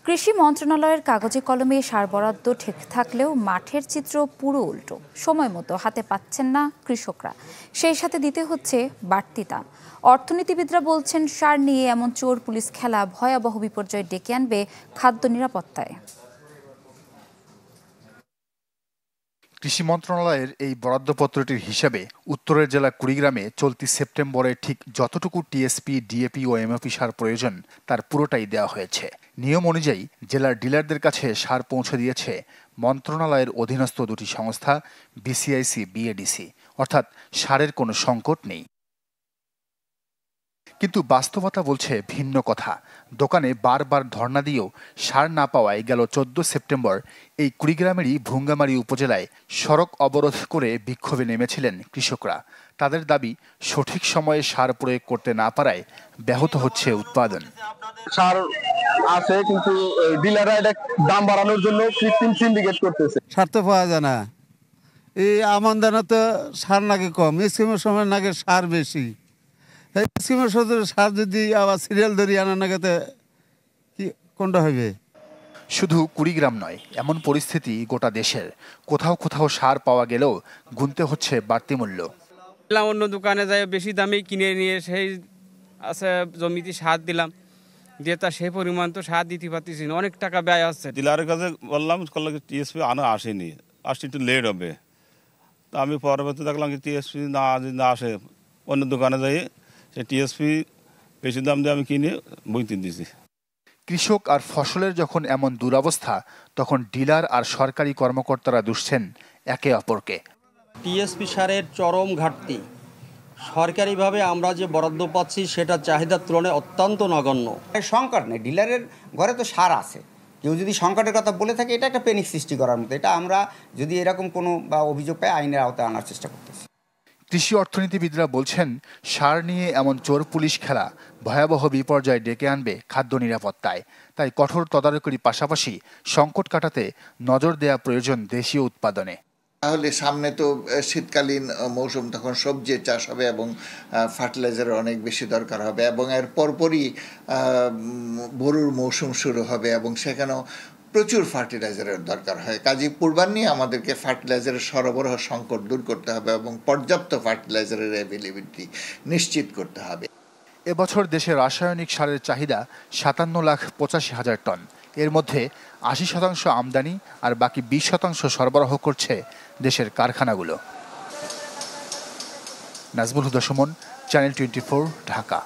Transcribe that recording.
কৃষি মন্ত্রণালয়ের কাগজে কলমে সার বরাদ্দ ঠিক থাকলেও মাঠের চিত্র পুরো উল্টো। সময় মতো হাতে পাচ্ছেন না কৃষকরা, সেই সাথে দিতে হচ্ছে বাড়তি দাম। অর্থনীতিবিদরা বলছেন, সার নিয়ে এমন চোর পুলিশ খেলা ভয়াবহ বিপর্যয় ডেকে আনবে খাদ্য নিরাপত্তায়। কৃষি মন্ত্রণালয়ের এই বরাদ্দপত্রটির হিসাবে উত্তরের জেলা কুড়িগ্রামে চলতি সেপ্টেম্বরে ঠিক যতটুকু টিএসপি, ডিএপি ও এমওপি সার প্রয়োজন তার পুরোটাই দেওয়া হয়েছে। নিয়ম অনুযায়ী জেলার ডিলারদের কাছে সার পৌঁছে দিয়েছে মন্ত্রণালয়ের অধীনস্থ দুটি সংস্থা বিসিআইসি, বিএডিসি, অর্থাৎ সারের কোনো সংকট নেই। কিন্তু বাস্তবতা বলছে ভিন্ন কথা। দোকানে বারবার ধর্ণা দিয়েও সার না পাওয়ায় গেল 14 সেপ্টেম্বর এই কুড়িগ্রামেরই ভুঙ্গামারী উপজেলায় সড়ক অবরোধ করে বিক্ষোভে নেমেছিলেন কৃষকরা। তাদের দাবি, সঠিক সময়ে সার প্রয়োগ করতে না পারায় ব্যাহত হচ্ছে উৎপাদন। সার আছে কিন্তু ডিলাররা এটা দাম বাড়ানোর জন্য কৃত্রিম সিন্ডিকেট করতেছে। সার তো পাওয়া যায় না। এই আমানদানা তো সার নাকি কম, স্কিমের সময় নাকি সার বেশি। স্কিমের সাথে সার যদি আবার সিরিয়াল ধরি আনা নাগাতে কি কোনটা হবে? শুধু কুড়িগ্রাম নয়, এমন পরিস্থিতি গোটা দেশের। কোথাও কোথাও সার পাওয়া গেলেও গুনতে হচ্ছে বাড়তি মূল্য। অন্য দোকানে যাই বেশি দামে কিনে নিয়ে সেই আছে জমিতে সার দিলাম, দিয়ে তার সেই পরিমাণ তো সার দিতে পারতেছি না, অনেক টাকা ব্যয় হচ্ছে। ডিলারের কাছে বললাম টিএসপি আনা আসেনি, আসতে একটু লেট হবে। তা আমি পরবর্তী দেখলাম যে টিএসপি না আসে, অন্য দোকানে যাই সে টিএসপি বেশি দাম দিয়ে আমি কিনে বইতে দিয়েছি। কৃষক আর ফসলের যখন এমন দুরবস্থা, তখন ডিলার আর সরকারি কর্মকর্তারা দুষছেন একে অপরকে। টিএসপি সারের চরম ঘাটতি। সরকারিভাবে আমরা যে বরাদ্দ পাচ্ছি সেটা চাহিদার তুলনায় অত্যন্ত নগণ্য। সংকট নেই, ডিলারের ঘরে তো সার আছে। কেউ যদি সংকটের কথা বলে থাকে, এটা একটা প্যানিক সৃষ্টি করার মতো। এটা আমরা যদি এরকম কোনো অভিযোগ পাই, আইনের আওতায় আনার চেষ্টা করতেছি। কৃষি অর্থনীতিবিদরা বলছেন, সার নিয়ে এমন চোর পুলিশ খেলা ভয়াবহ বিপর্যয় ডেকে আনবে খাদ্য নিরাপত্তায়। তাই কঠোর তদারকির পাশাপাশি সংকট কাটাতে নজর দেওয়া প্রয়োজন দেশীয় উৎপাদনে। তাহলে সামনে তো শীতকালীন মৌসুম, তখন সবজির চাষ হবে এবং ফার্টিলাইজারের অনেক বেশি দরকার হবে, এবং এর পরপরই বোরোর মৌসুম শুরু হবে এবং সেখানেও প্রচুর ফার্টিলাইজারের দরকার হয়। কাজেই পূর্বাহ্নে আমাদেরকে ফার্টিলাইজারের সরবরাহ সংকট দূর করতে হবে এবং পর্যাপ্ত ফার্টিলাইজারের অ্যাভেলেবিলিটি নিশ্চিত করতে হবে। এবছর দেশে রাসায়নিক সারের চাহিদা 57,85,000 টন। এর মধ্যে 80% আমদানি আর বাকি 20% সরবরাহ করছে দেশের কারখানাগুলো। নাজমুল হুদা সুমন, চ্যানেল 24, ঢাকা।